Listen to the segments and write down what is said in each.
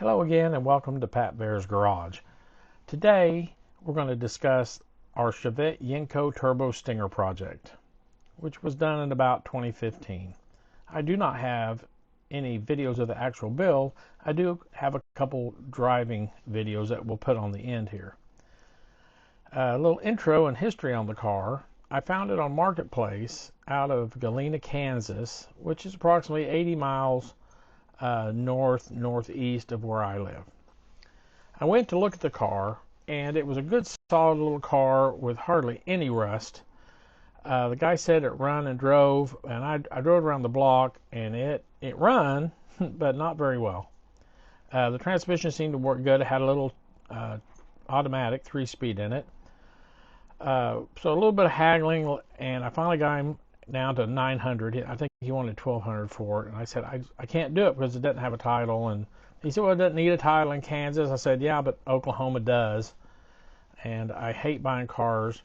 Hello again and welcome to Pat Bear's Garage. Today we're going to discuss our Chevette Yenko Turbo Stinger project, which was done in about 2015. I do not have any videos of the actual build. I do have a couple driving videos that we'll put on the end here. A little intro and history on the car. I found it on Marketplace out of Galena, Kansas, which is approximately 80 miles northeast of where I live. I went to look at the car, and it was a good solid little car with hardly any rust. The guy said it run and drove, and I drove around the block, and it run, but not very well. The transmission seemed to work good. It had a little automatic 3-speed in it. So a little bit of haggling, and I finally got him down to 900. I think he wanted 1200 for it, and I said I can't do it because it doesn't have a title. And he said, well, it doesn't need a title in Kansas. I said, yeah, but Oklahoma does, and I hate buying cars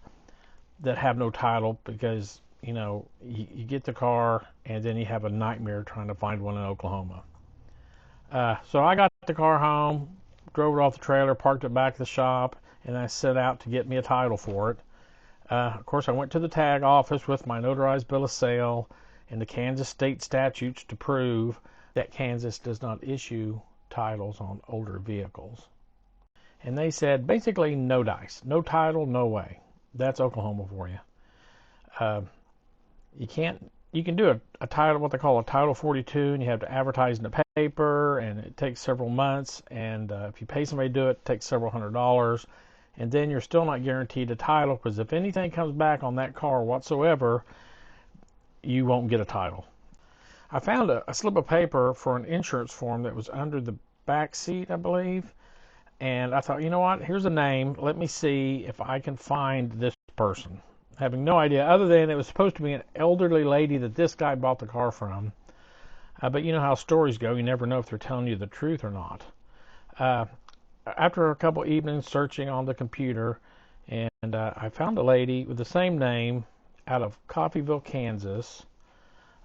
that have no title because you get the car and then you have a nightmare trying to find one in Oklahoma. So I got the car home, drove it off the trailer, parked it back at the shop, and I set out to get me a title for it. Of course, I went to the tag office with my notarized bill of sale and the Kansas state statutes to prove that Kansas does not issue titles on older vehicles. And they said, basically, no dice. No title, no way. That's Oklahoma for you. You can do a title, what they call a Title 42, and you have to advertise in the paper, and it takes several months, and if you pay somebody to do it, it takes several $100s. And then you're still not guaranteed a title, because if anything comes back on that car whatsoever, you won't get a title. I found a slip of paper for an insurance form that was under the back seat, I believe, and I thought, you know what, here's a name, let me see if I can find this person. Having no idea, other than it was supposed to be an elderly lady that this guy bought the car from. But you know how stories go, you never know if they're telling you the truth or not. After a couple evenings searching on the computer, and I found a lady with the same name out of Coffeyville, Kansas,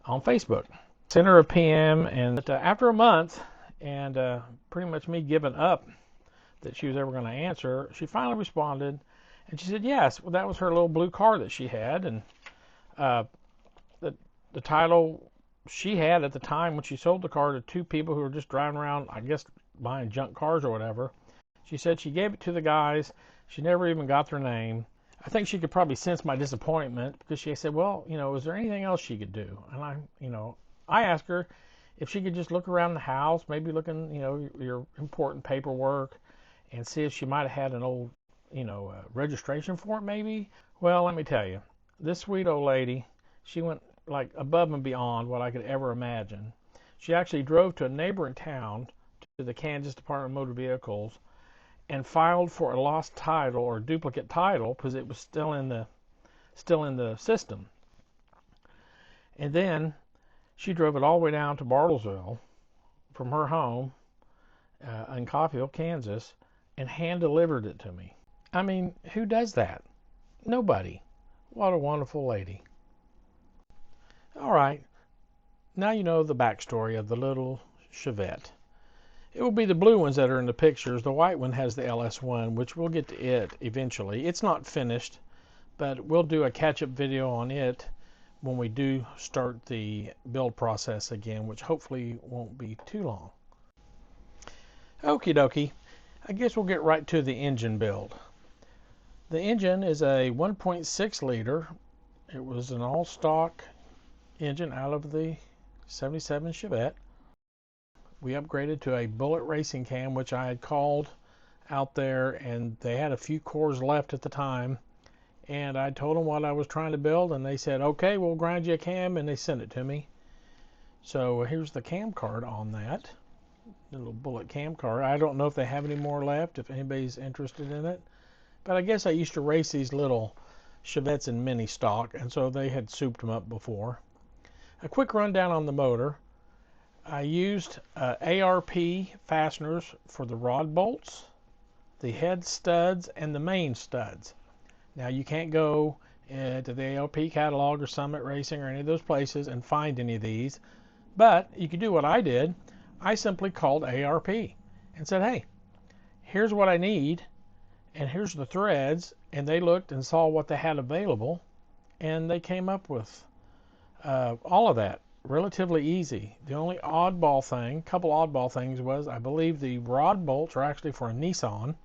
on Facebook. Sent her a PM, and after a month, and pretty much me giving up that she was ever going to answer, she finally responded, and she said yes. Well, that was her little blue car that she had, and the title she had at the time when she sold the car to two people who were just driving around, I guess, buying junk cars or whatever. She said she gave it to the guys. She never even got their name. I think she could probably sense my disappointment because she said, well, is there anything else she could do? And I asked her if she could just look around the house, maybe look in, your important paperwork, and see if she might have had an old, registration form maybe. Well, let me tell you, this sweet old lady, she went like above and beyond what I could ever imagine. She actually drove to a neighboring town, to the Kansas Department of Motor Vehicles, and filed for a lost title or duplicate title because it was still in the system. And then she drove it all the way down to Bartlesville from her home in Coffeyville, Kansas, and hand delivered it to me. I mean, who does that? Nobody. What a wonderful lady. All right, now you know the backstory of the little Chevette. It will be the blue ones that are in the pictures. The white one has the LS1, which we'll get to it eventually. It's not finished, but we'll do a catch-up video on it when we do start the build process again, which hopefully won't be too long. Okie dokie, I guess we'll get right to the engine build. The engine is a 1.6 liter. It was an all-stock engine out of the 77 Chevette. We upgraded to a bullet racing cam, which I had called out there, and they had a few cores left at the time. And I told them what I was trying to build, and they said, okay, we'll grind you a cam, and they sent it to me. So here's the cam card on that, the little bullet cam card. I don't know if they have any more left, if anybody's interested in it. But I guess I used to race these little Chevettes in mini stock, and so they had souped them up before. A quick rundown on the motor. I used ARP fasteners for the rod bolts, the head studs, and the main studs. Now you can't go to the ARP catalog or Summit Racing or any of those places and find any of these, but you can do what I did. I simply called ARP and said, hey, here's what I need, and here's the threads. And they looked and saw what they had available, and they came up with all of that relatively easy. The only couple oddball things was, I believe the rod bolts are actually for a Nissan.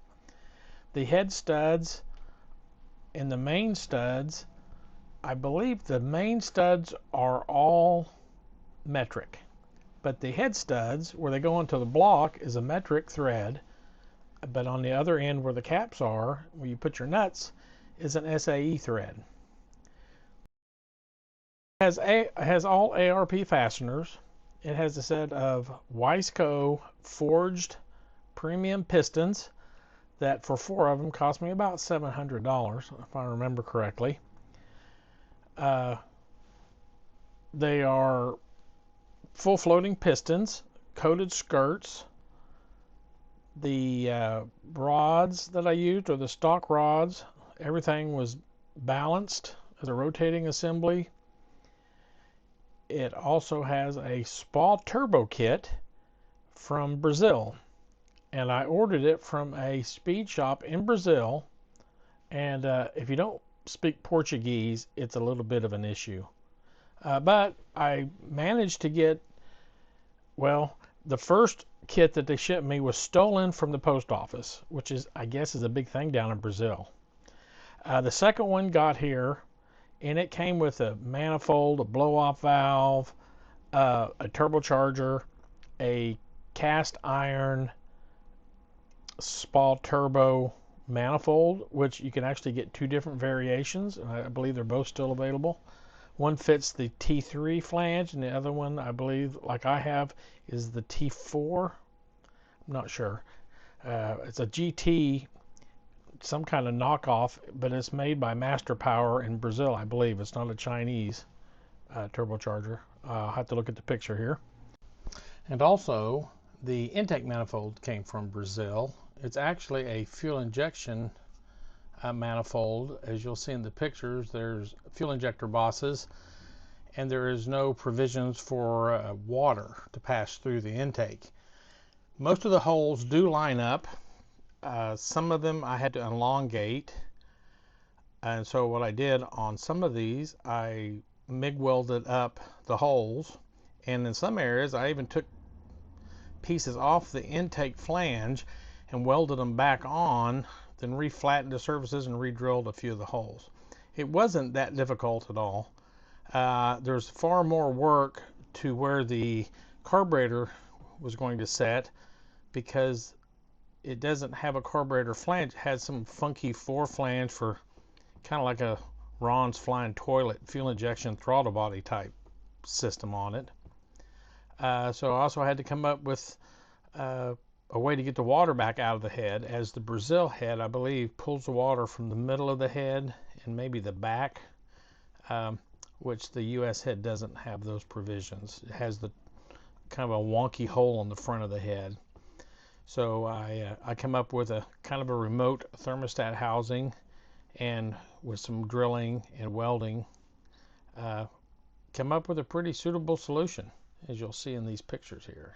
The head studs and the main studs, I believe the main studs are all metric, but the head studs where they go into the block is a metric thread, but on the other end where the caps are, where you put your nuts, is an SAE thread. It has all ARP fasteners. It has a set of Wiseco forged premium pistons that for 4 of them cost me about $700, if I remember correctly. They are full floating pistons, coated skirts. The rods that I used are the stock rods. Everything was balanced as a rotating assembly. It also has a SPA turbo kit from Brazil, and I ordered it from a speed shop in Brazil. And if you don't speak Portuguese, it's a little bit of an issue. But I managed to get, well, the first kit that they shipped me was stolen from the post office, which is, I guess, is a big thing down in Brazil. The second one got here, and it came with a manifold, a blow-off valve, a turbocharger, a cast iron SPA turbo manifold, which you can actually get 2 different variations. I believe they're both still available. One fits the T3 flange, and the other one, I believe, like I have, is the T4. I'm not sure. It's a GT, some kind of knockoff, but it's made by Master Power in Brazil, I believe. It's not a Chinese turbocharger. I'll have to look at the picture here. And also, the intake manifold came from Brazil. It's actually a fuel injection manifold. As you'll see in the pictures, there's fuel injector bosses, and there is no provisions for water to pass through the intake. Most of the holes do line up. Some of them I had to elongate, and so what I did on some of these, I MIG welded up the holes, and in some areas I even took pieces off the intake flange and welded them back on, then reflattened the surfaces and re-drilled a few of the holes. It wasn't that difficult at all. There's far more work to where the carburetor was going to set, because it doesn't have a carburetor flange. It has some funky flange for kind of like a Ron's Flying Toilet fuel injection throttle body type system on it. So I also had to come up with a way to get the water back out of the head, as the Brazil head, I believe, pulls the water from the middle of the head and maybe the back, which the US head doesn't have those provisions. It has the kind of a wonky hole in the front of the head. So I come up with a kind of a remote thermostat housing, and with some drilling and welding, come up with a pretty suitable solution, as you'll see in these pictures here.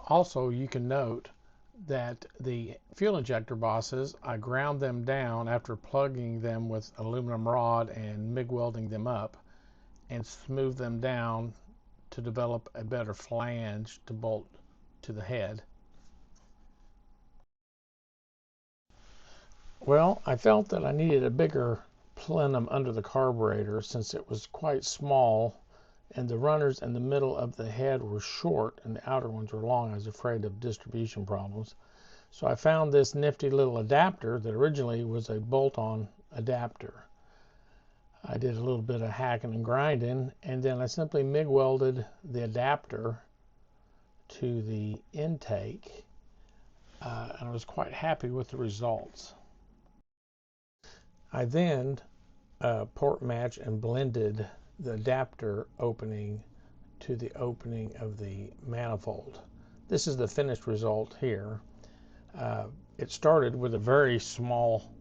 Also, you can note that the fuel injector bosses, I ground them down after plugging them with aluminum rod and MIG welding them up, and smooth them down to develop a better flange to bolt to the head. Well, I felt that I needed a bigger plenum under the carburetor, since it was quite small, and the runners in the middle of the head were short and the outer ones were long. I was afraid of distribution problems. So I found this nifty little adapter that originally was a bolt-on adapter. I did a little bit of hacking and grinding, and then I simply MIG welded the adapter to the intake, and I was quite happy with the results. I then port matched and blended the adapter opening to the opening of the manifold. This is the finished result here. It started with a very small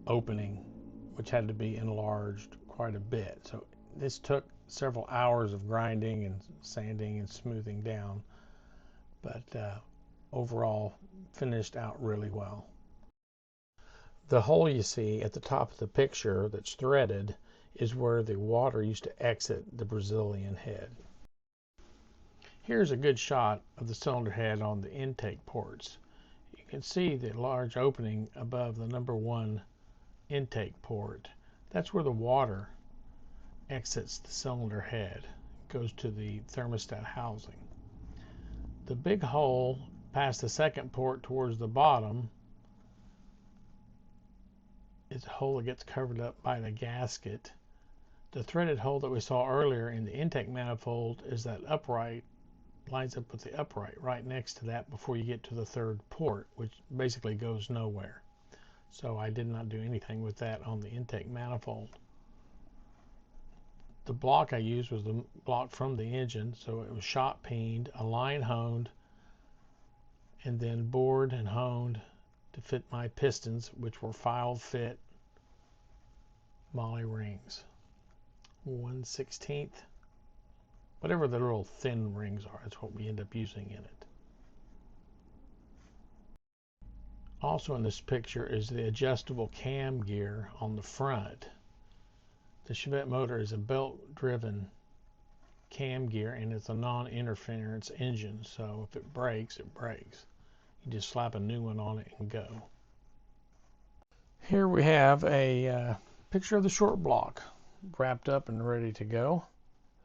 opening, which had to be enlarged quite a bit. So this took several hours of grinding and sanding and smoothing down, but overall finished out really well. The hole you see at the top of the picture that's threaded is where the water used to exit the Brazilian head. Here's a good shot of the cylinder head on the intake ports. You can see the large opening above the number 1 intake port. That's where the water exits the cylinder head, goes to the thermostat housing. The big hole past the second port towards the bottom is a hole that gets covered up by the gasket. The threaded hole that we saw earlier in the intake manifold is that upright, lines up with the upright right next to that before you get to the third port, which basically goes nowhere. So I did not do anything with that on the intake manifold. The block I used was the block from the engine, so it was shot peened, a line honed, and then bored and honed to fit my pistons, which were file fit Molly rings. 1/16, whatever the little thin rings are, that's what we end up using in it. Also in this picture is the adjustable cam gear on the front. The Chevette motor is a belt-driven cam gear, and it's a non-interference engine, so if it breaks, it breaks. You just slap a new one on it and go. Here we have a picture of the short block wrapped up and ready to go.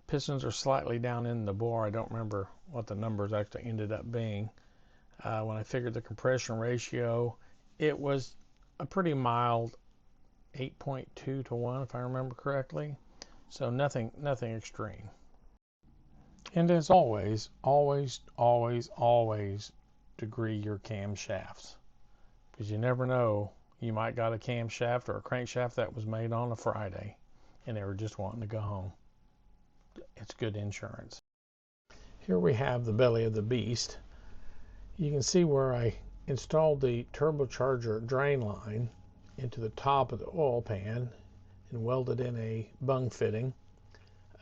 Pistons are slightly down in the bore. I don't remember what the numbers actually ended up being. When I figured the compression ratio, it was a pretty mild 8.2 to 1, if I remember correctly. So nothing extreme. And as always, always degree your camshafts, because you never know, you might got a camshaft or a crankshaft that was made on a Friday and they were just wanting to go home. It's good insurance. Here we have the belly of the beast. You can see where I installed the turbocharger drain line into the top of the oil pan and welded in a bung fitting.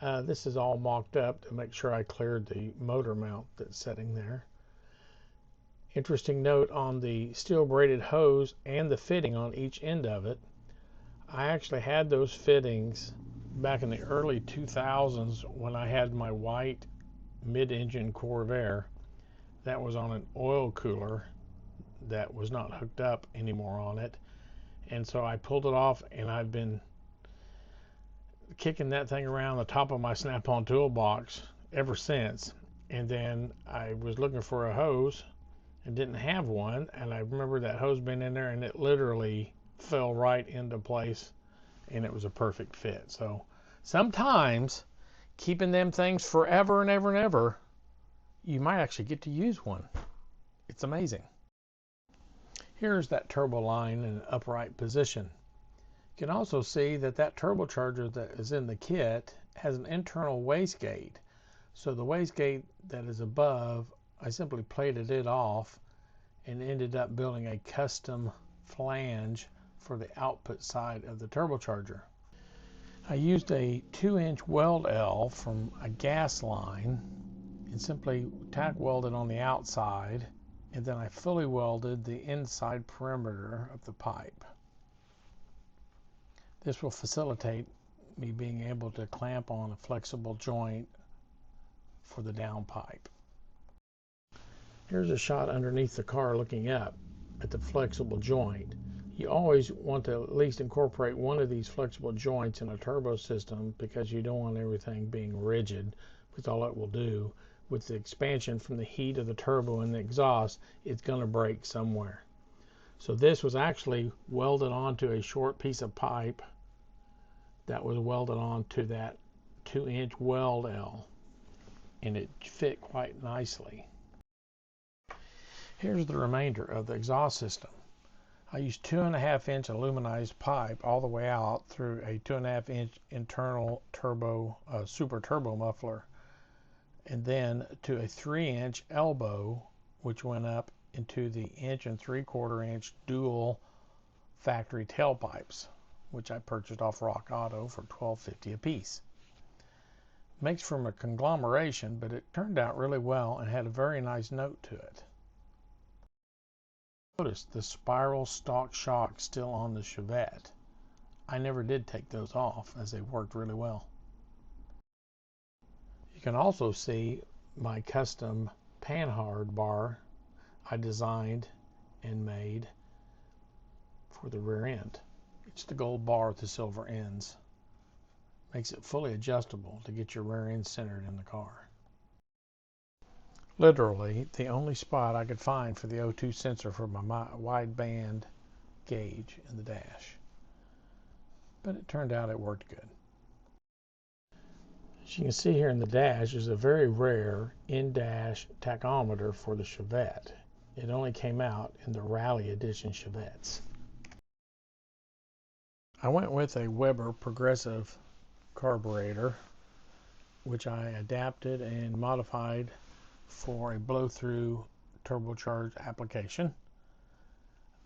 This is all mocked up to make sure I cleared the motor mount that's sitting there. Interesting note on the steel braided hose and the fitting on each end of it. I actually had those fittings back in the early 2000s when I had my white mid-engine Corvair that was on an oil cooler that was not hooked up anymore on it. And so I pulled it off, and I've been kicking that thing around the top of my snap-on toolbox ever since. And then I was looking for a hose and didn't have one, and I remember that hose being in there, and it literally fell right into place, and it was a perfect fit. So sometimes keeping them things forever and ever and ever, you might actually get to use one. It's amazing. Here's that turbo line in an upright position. You can also see that that turbocharger that is in the kit has an internal wastegate. So the wastegate that is above, I simply plated it off and ended up building a custom flange for the output side of the turbocharger. I used a 2-inch weld L from a gas line and simply tack welded on the outside, and then I fully welded the inside perimeter of the pipe. This will facilitate me being able to clamp on a flexible joint for the downpipe. Here's a shot underneath the car looking up at the flexible joint. You always want to at least incorporate one of these flexible joints in a turbo system, because you don't want everything being rigid, because all it will do with the expansion from the heat of the turbo and the exhaust, it's going to break somewhere. So this was actually welded onto a short piece of pipe that was welded onto that 2-inch weld L, and it fit quite nicely. Here's the remainder of the exhaust system. I used 2.5-inch aluminized pipe all the way out through a 2.5-inch internal turbo super turbo muffler, and then to a 3-inch elbow, which went up into the 1 3/4 inch dual factory tailpipes. which I purchased off Rock Auto for $12.50 a piece. Makes from a conglomeration, but it turned out really well and had a very nice note to it. Notice the spiral stalk shocks still on the Chevette. I never did take those off as they worked really well. You can also see my custom panhard bar I designed and made for the rear end. It's the gold bar with the silver ends. Makes it fully adjustable to get your rear end centered in the car. Literally the only spot I could find for the O2 sensor for my wideband gauge in the dash. But it turned out it worked good. As you can see here in the dash, there's a very rare in-dash tachometer for the Chevette. It only came out in the Rally Edition Chevettes. I went with a Weber progressive carburetor, which I adapted and modified for a blow-through turbocharged application.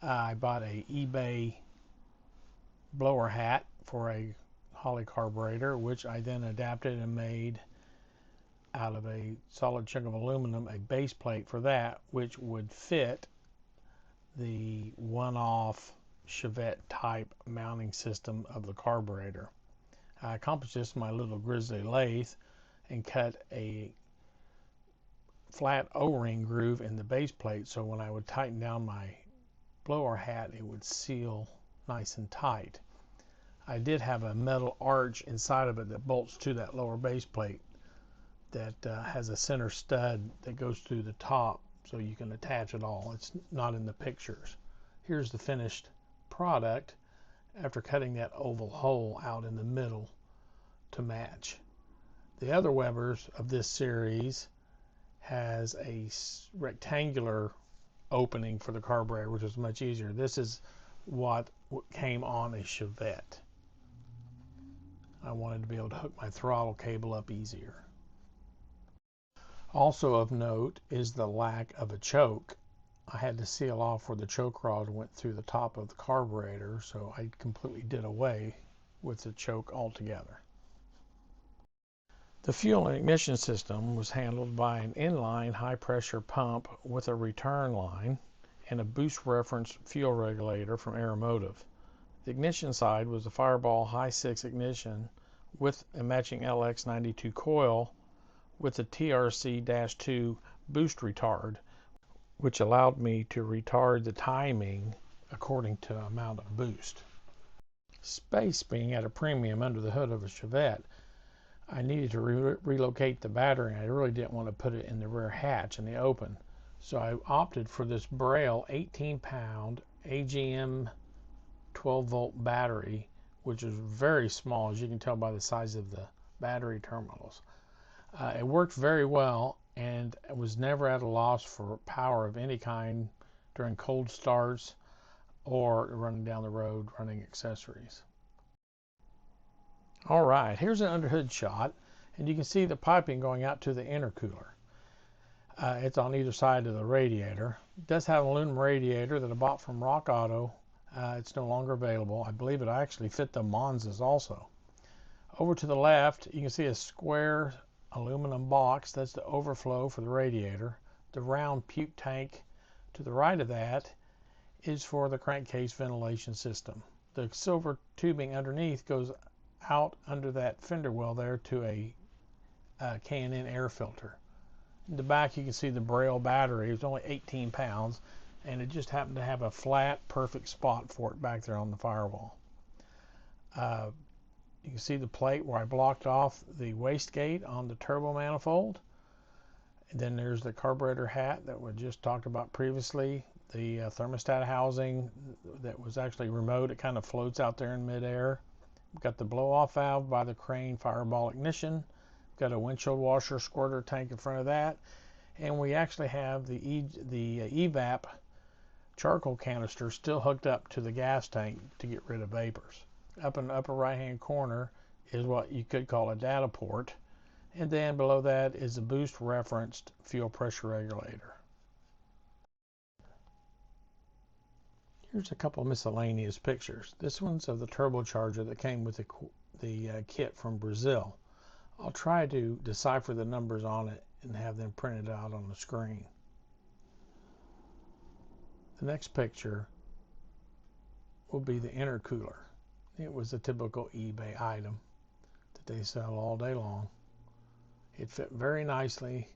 I bought a eBay blower hat for a Holley carburetor, which I then adapted and made out of a solid chunk of aluminum a base plate for that, which would fit the one-off Chevette type mounting system of the carburetor. I accomplished this with my little grizzly lathe and cut a flat O-ring groove in the base plate, so when I would tighten down my blower hat it would seal nice and tight. I did have a metal arch inside of it that bolts to that lower base plate that has a center stud that goes through the top so you can attach it all. It's not in the pictures. Here's the finished product after cutting that oval hole out in the middle to match. The other Webers of this series has a rectangular opening for the carburetor, which is much easier. This is what came on a Chevette. I wanted to be able to hook my throttle cable up easier. Also of note is the lack of a choke. I had to seal off where the choke rod went through the top of the carburetor, so I completely did away with the choke altogether. The fuel and ignition system was handled by an inline high pressure pump with a return line and a boost reference fuel regulator from Aeromotive. The ignition side was a Fireball High 6 ignition with a matching LX92 coil with a TRC-2 boost retard, which allowed me to retard the timing according to amount of boost. Space being at a premium under the hood of a Chevette, I needed to relocate the battery, and I really didn't want to put it in the rear hatch in the open. So I opted for this Braille 18-pound AGM 12-volt battery, which is very small, as you can tell by the size of the battery terminals. It worked very well, and it was never at a loss for power of any kind during cold starts or running down the road running accessories. All right, here's an underhood shot, and you can see the piping going out to the intercooler. It's on either side of the radiator. It does have an aluminum radiator that I bought from Rock Auto. It's no longer available. I believe it actually fit the Monzas also. Over to the left, you can see a square aluminum box. That's the overflow for the radiator. The round puke tank to the right of that is for the crankcase ventilation system. The silver tubing underneath goes out under that fender well there to a K&N air filter. In the back you can see the Braille battery. It was only 18 pounds and it just happened to have a flat perfect spot for it back there on the firewall. You can see the plate where I blocked off the wastegate on the turbo manifold. And then there's the carburetor hat that we just talked about previously. The thermostat housing that was actually remote. It kind of floats out there in midair. We've got the blow-off valve by the crane Fireball ignition. We've got a windshield washer squirter tank in front of that. And we actually have the evap charcoal canister still hooked up to the gas tank to get rid of vapors. Up in the upper right hand corner is what you could call a data port, and then below that is a boost referenced fuel pressure regulator. Here's a couple miscellaneous pictures. This one's of the turbocharger that came with the kit from Brazil. I'll try to decipher the numbers on it and have them printed out on the screen. The next picture will be the intercooler. It was a typical eBay item that they sell all day long. It fit very nicely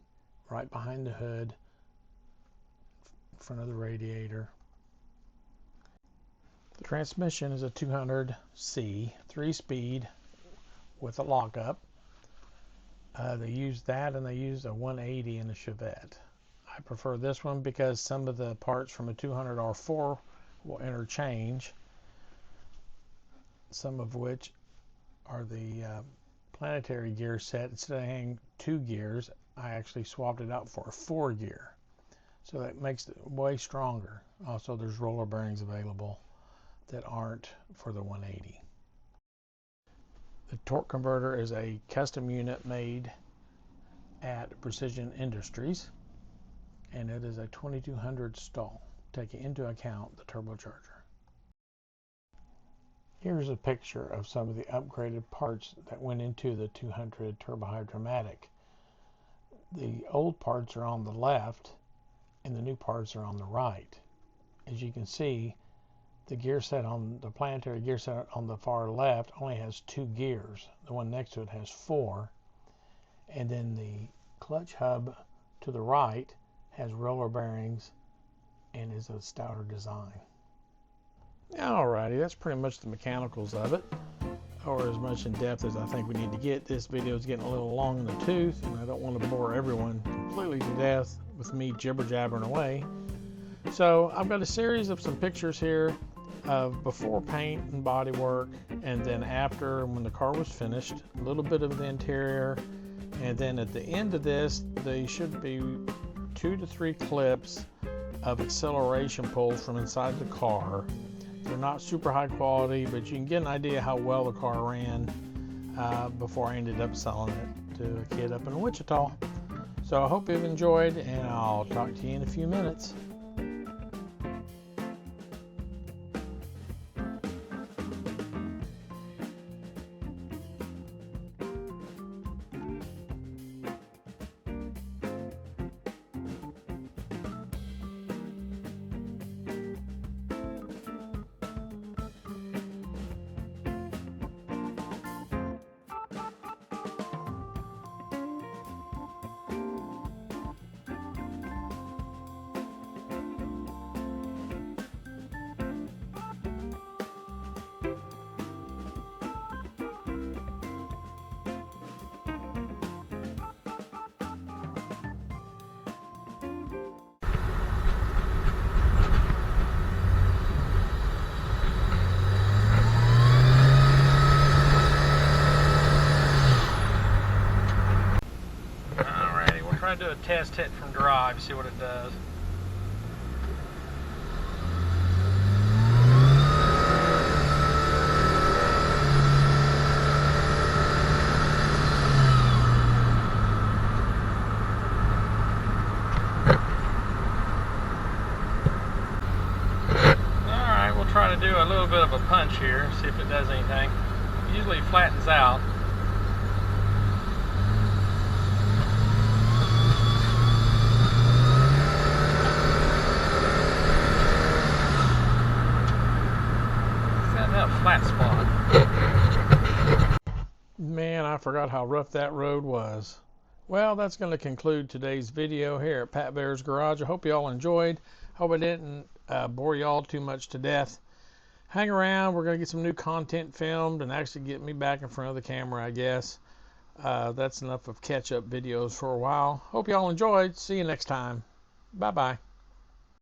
right behind the hood, in front of the radiator. The transmission is a 200C, 3-speed with a lockup. They used that, and they used a 180 in the Chevette. I prefer this one because some of the parts from a 200R4 will interchange, some of which are the planetary gear set. Instead of having 2 gears, I actually swapped it out for a 4-gear. So that makes it way stronger. Also, there's roller bearings available that aren't for the 180. The torque converter is a custom unit made at Precision Industries, and it is a 2200 stall, taking into account the turbocharger. Here's a picture of some of the upgraded parts that went into the 200 Turbohydromatic. The old parts are on the left and the new parts are on the right. As you can see, the gear set on the planetary gear set on the far left only has 2 gears. The one next to it has 4. And then the clutch hub to the right has roller bearings and is a stouter design. Alrighty, that's pretty much the mechanicals of it, or as much in depth as I think we need to get. This video is getting a little long in the tooth, and I don't want to bore everyone completely to death with me jibber-jabbering away. So I've got a series of some pictures here of before paint and body work, and then after when the car was finished, a little bit of the interior, and then at the end of this, they should be 2 to 3 clips of acceleration pulls from inside the car. They're not super high quality, but you can get an idea how well the car ran before I ended up selling it to a kid up in Wichita. So I hope you've enjoyed, and I'll talk to you in a few minutes. Try to do a test hit from drive, see what it does. Alright, we'll try to do a little bit of a punch here, see if it does anything. Usually it flattens out. Flat spot. Man, I forgot how rough that road was. Well, that's going to conclude today's video here at Pat Bear's Garage. I hope you all enjoyed. Hope I didn't bore you all too much to death. Hang around. We're going to get some new content filmed and actually get me back in front of the camera, I guess. That's enough of catch-up videos for a while. Hope you all enjoyed. See you next time. Bye-bye.